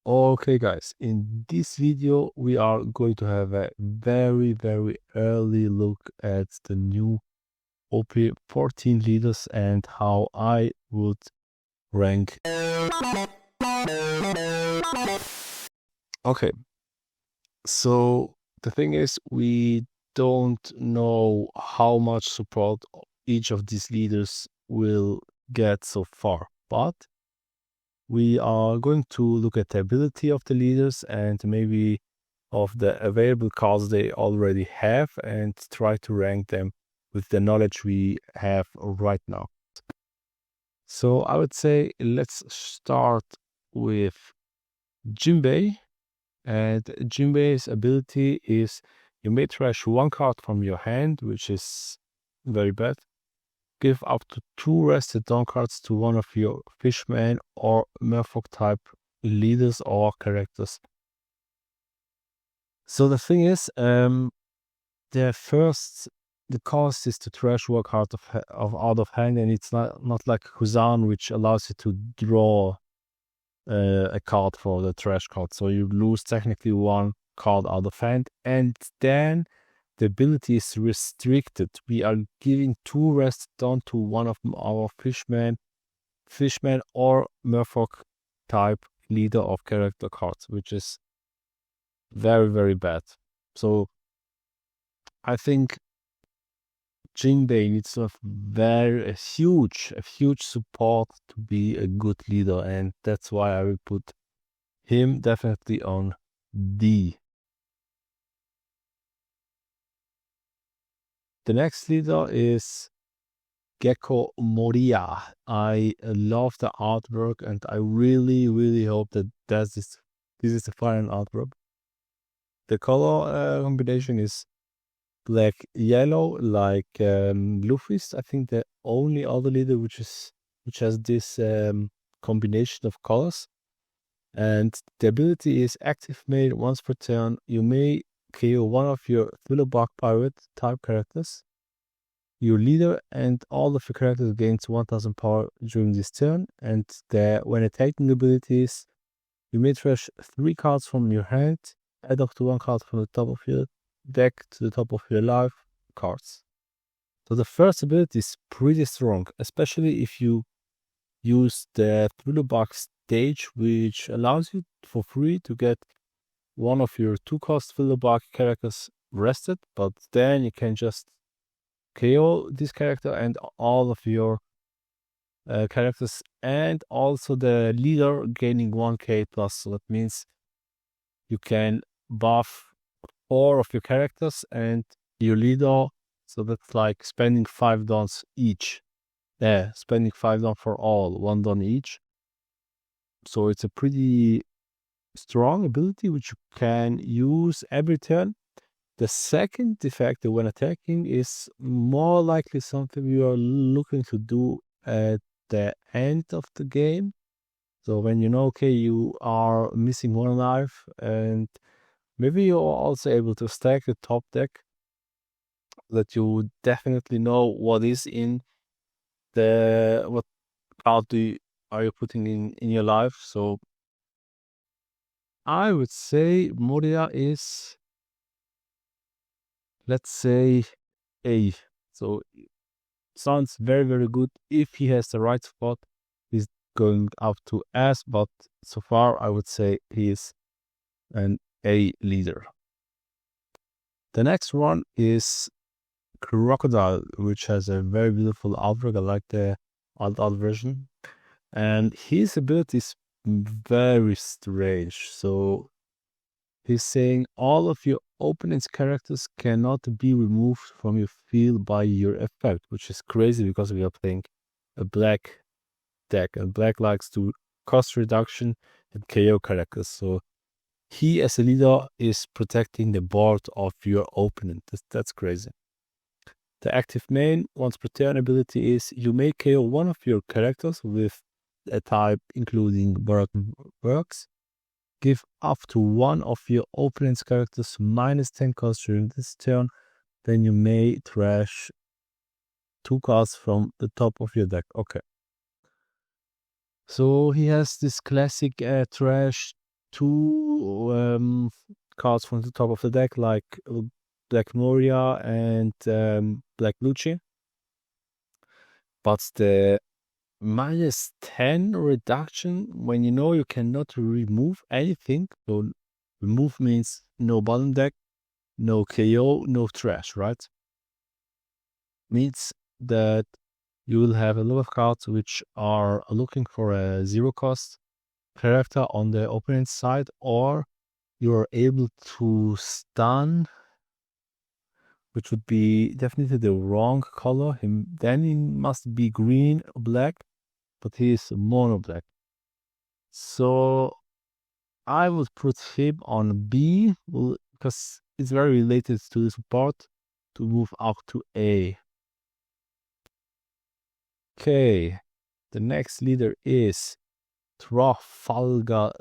Okay guys, in this video we are going to have a very early look at the new OP-14 leaders and how I would rank. Okay, so the thing is we don't know how much support each of these leaders will get so far, but we are going to look at the ability of the leaders and maybe of the available cards they already have and try to rank them with the knowledge we have right now. So I would say let's start with Jinbe. And Jinbe's ability is you may trash one card from your hand, which is very bad. Give up to 2 rested down cards to one of your Fishman or Mihawk type leaders or characters. So the thing is, the cost is to trash one card of out of hand, and it's not like Huzan, which allows you to draw a card for the trash card. So you lose technically one card out of hand, and then the ability is restricted. We are giving 2 rested down to one of our Fishman or Mihawk type leader of character cards, which is very bad. So I think Jinbe needs to have a huge support to be a good leader, and that's why I will put him definitely on D. The next leader is Gecko Moria. I love the artwork, and I really hope that this is the final artwork. The color combination is black yellow, like Luffy's. I think the only other leader which has this combination of colors. And the ability is active made once per turn. You may KO one of your Trafalgar pirate type characters. Your leader and all of your characters gains 1000 power during this turn. And when attacking abilities, you may trash 3 cards from your hand, add up to 1 card from the top of your deck to the top of your live cards. So the first ability is pretty strong, especially if you use the Trafalgar stage, which allows you for free to get one of your 2-cost Trafalgar characters rested, but then you can just KO this character and all of your characters, and also the leader gaining 1k plus. So that means you can buff 4 of your characters and your leader. So that's like spending 5 dons each. Yeah, spending 5 don for all, 1 don each. So it's a pretty strong ability which you can use every turn. The second effect when attacking is more likely something you are looking to do at the end of the game. So when you know, okay, you are missing 1 life, and maybe you're also able to stack the top deck, that you definitely know what is in what card are you putting in your life. So I would say Moria is, let's say, A. So sounds very good. If he has the right spot, he's going up to S, but so far I would say he is an A leader. The next one is Crocodile, which has a very beautiful artwork. I like the alt version, and his ability is very strange. So he's saying all of your opponent's characters cannot be removed from your field by your effect, which is crazy because we are playing a black deck, and black likes to cost reduction and KO characters. So he as a leader is protecting the board of your opponent. That's crazy. The active main once per turn ability is you may KO one of your characters with a type including works. Give up to 1 of your opponent's characters minus 10 cost during this turn. Then you may trash 2 cards from the top of your deck. Okay. So he has this classic trash two cards from the top of the deck, like Black Moria and Black Lucci. But the -10 reduction when you know you cannot remove anything. So remove means no bottom deck, no KO, no trash, right? Means that you will have a lot of cards which are looking for a 0 cost character on the opponent's side, or you are able to stun, which would be definitely the wrong color. Then he must be green or black, but he is mono black. So I would put him on B because it's very related to the support to move up to A. Okay, the next leader is Trafalgar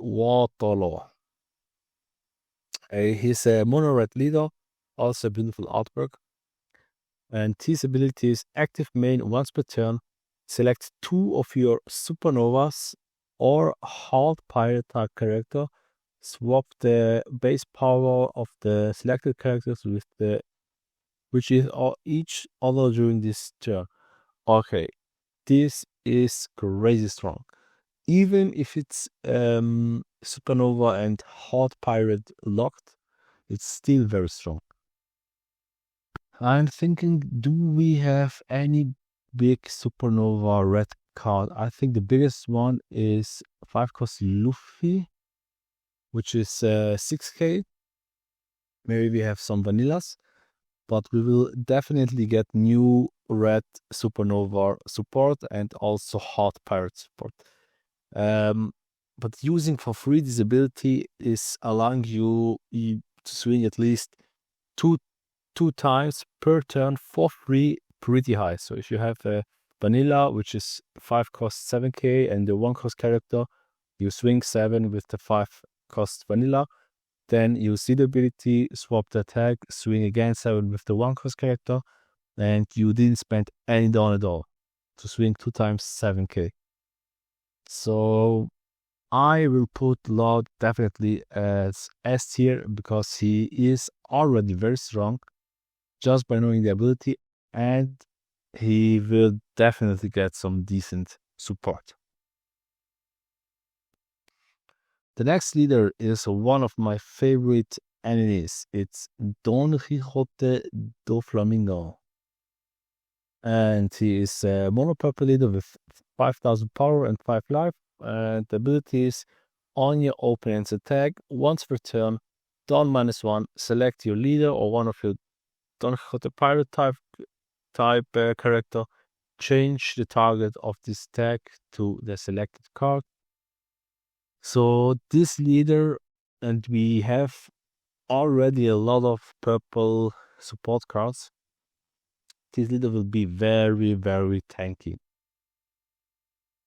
Law. He's a mono red leader, also a beautiful artwork. And his ability is active main once per turn. Select 2 of your supernovas or hard pirate type character. Swap the base power of the selected characters with the which is each other during this turn. Okay, this is crazy strong. Even if it's supernova and hard pirate locked, it's still very strong. I'm thinking, do we have any big supernova red card? I think the biggest one is 5 cost Luffy, which is 6k. Maybe we have some vanillas, but we will definitely get new red supernova support and also hard pirate support. But using for free this ability is allowing you to swing at least two times per turn for free, pretty high. So if you have a vanilla, which is 5 cost 7k, and the 1 cost character, you swing 7 with the 5 cost vanilla. Then you see the ability, swap the attack, swing again 7 with the 1 cost character, and you didn't spend any down at all to swing 2 times 7k. So I will put Law definitely as S tier because he is already very strong just by knowing the ability, and he will definitely get some decent support. The next leader is one of my favorite enemies. It's Don Quixote Doflamingo. And he is a mono purple leader with 5000 power and 5 life. And the ability is on your opponent's attack once per turn, Don -1, select your leader or one of your Don Quixote pirate type character, change the target of this attack to the selected card. So this leader, and we have already a lot of purple support cards, this leader will be very, very tanky.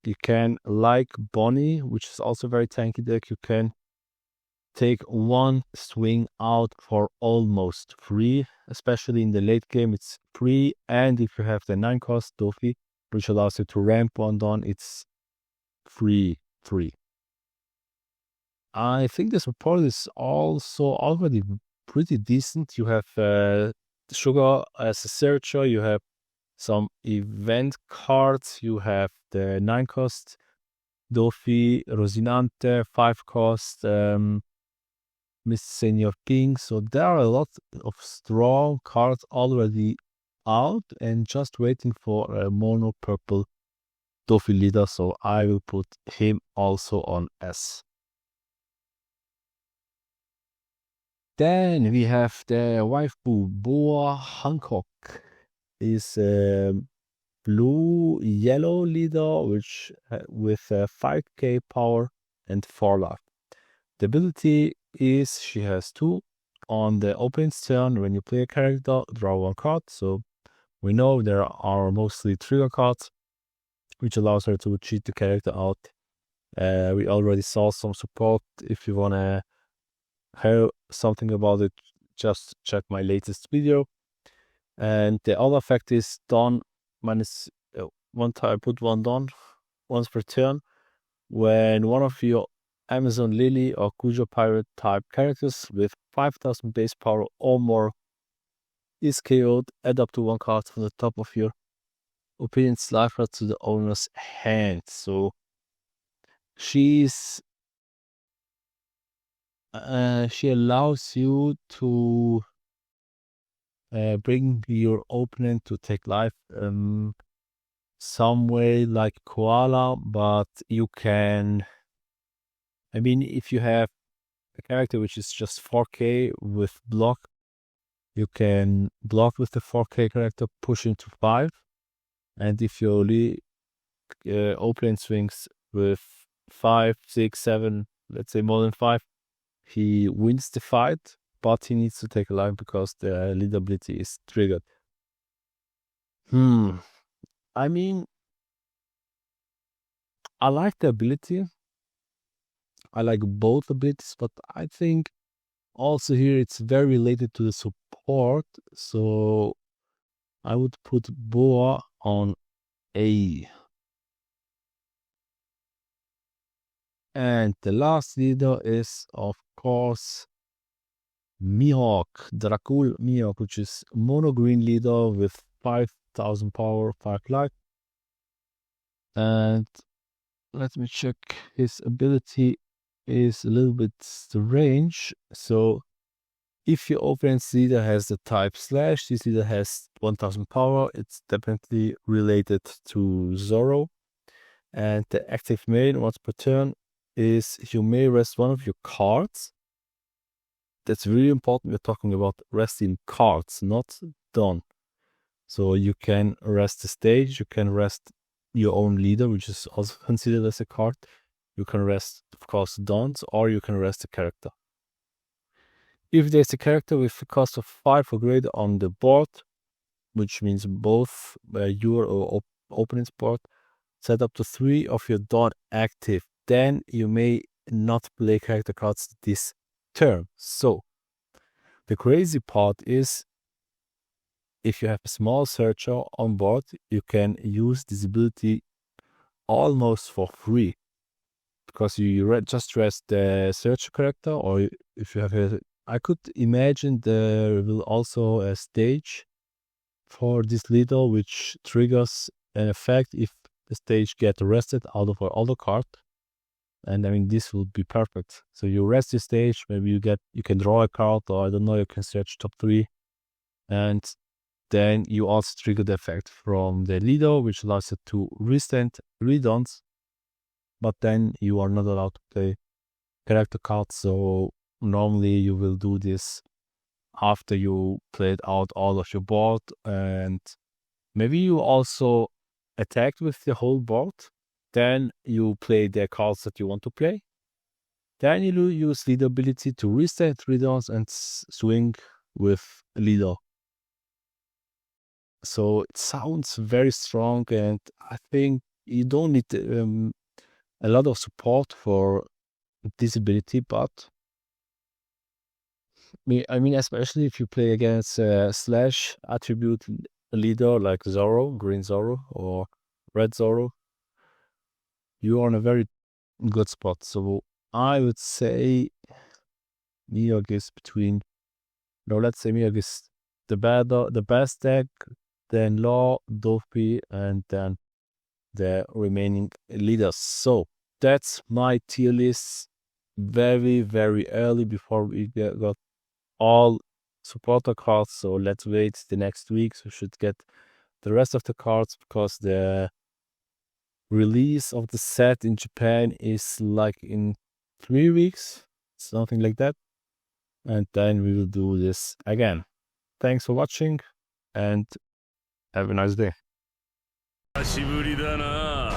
You can, like Bonnie, which is also very tanky deck, you can take 1 swing out for almost free, especially in the late game. It's free, and if you have the 9 cost Dofi, which allows you to ramp 1 down, it's free. I think the support is also already pretty decent. You have Sugar as a searcher, you have some event cards, you have the 9 cost Dofi, Rosinante, 5 cost Miss Senior Ping. So there are a lot of strong cards already out and just waiting for a mono purple Dofi leader. So I will put him also on S. Then we have the waifu Boa Hancock. Is a blue-yellow leader which with 5k power and 4 life. The ability is she has 2. On the opponent's turn, when you play a character, draw 1 card. So we know there are mostly trigger cards, which allows her to cheat the character out. We already saw some support. If you want to hear something about it, just check my latest video. And the other effect is Dawn -1 time, put 1 down once per turn. When one of your Amazon Lily or Kujo Pirate type characters with 5000 base power or more is KO'd. Add up to 1 card from the top of your opponent's library to the owner's hand. So she's she allows you to bring your opponent to take life some way like Koala, but you can, I mean, if you have a character which is just 4k with block, you can block with the 4k character, push into 5, and if your opponent swings with 5, 6, 7, let's say more than 5, he wins the fight, but he needs to take a life because the lead ability is triggered. I mean, I like the ability. I like both abilities, but I think also here it's very related to the support. So I would put Boa on A. And the last leader is, of course, Mihawk, Dracul Mihawk, which is mono green leader with 5000 power, 5 life. And let me check, his ability is a little bit strange. So if your opponent's leader has the type slash, this leader has 1000 power, it's definitely related to Zoro. And the active main once per turn is you may rest one of your cards. That's really important. We're talking about resting cards, not done. So you can rest the stage, you can rest your own leader, which is also considered as a card. You can rest, of course, dons, or you can rest a character. If there's a character with a cost of 5 or greater on the board, which means both your or opponent's board, set up to 3 of your don active, then you may not play character cards this turn. So the crazy part is, if you have a small searcher on board, you can use this ability almost for free, because you just rest the searcher character, or if you have I could imagine there will also a stage for this leader which triggers an effect if the stage gets rested out of our other card. And I mean, this will be perfect. So you rest the stage, maybe you can draw a card, or I don't know, you can search top 3, and then you also trigger the effect from the leader, which allows you to restand redons, but then you are not allowed to play character cards. So normally you will do this after you played out all of your board, and maybe you also attacked with the whole board. Then you play the cards that you want to play. Then you use leader ability to reset redons and swing with leader. So it sounds very strong, and I think you don't need a lot of support for this ability, but I mean, especially if you play against a slash attribute leader like Zoro, Green Zoro, or Red Zoro, you are in a very good spot. So I would say Mihawk is between, no, let's say Mihawk is the best deck, then Law, Dofi, and then the remaining leaders. So that's my tier list, very, very early before we got all supporter cards. So let's wait the next week. So we should get the rest of the cards, because the release of the set in Japan is like in 3 weeks, something like that. And then we will do this again. Thanks for watching, and have a nice day. 久しぶりだな。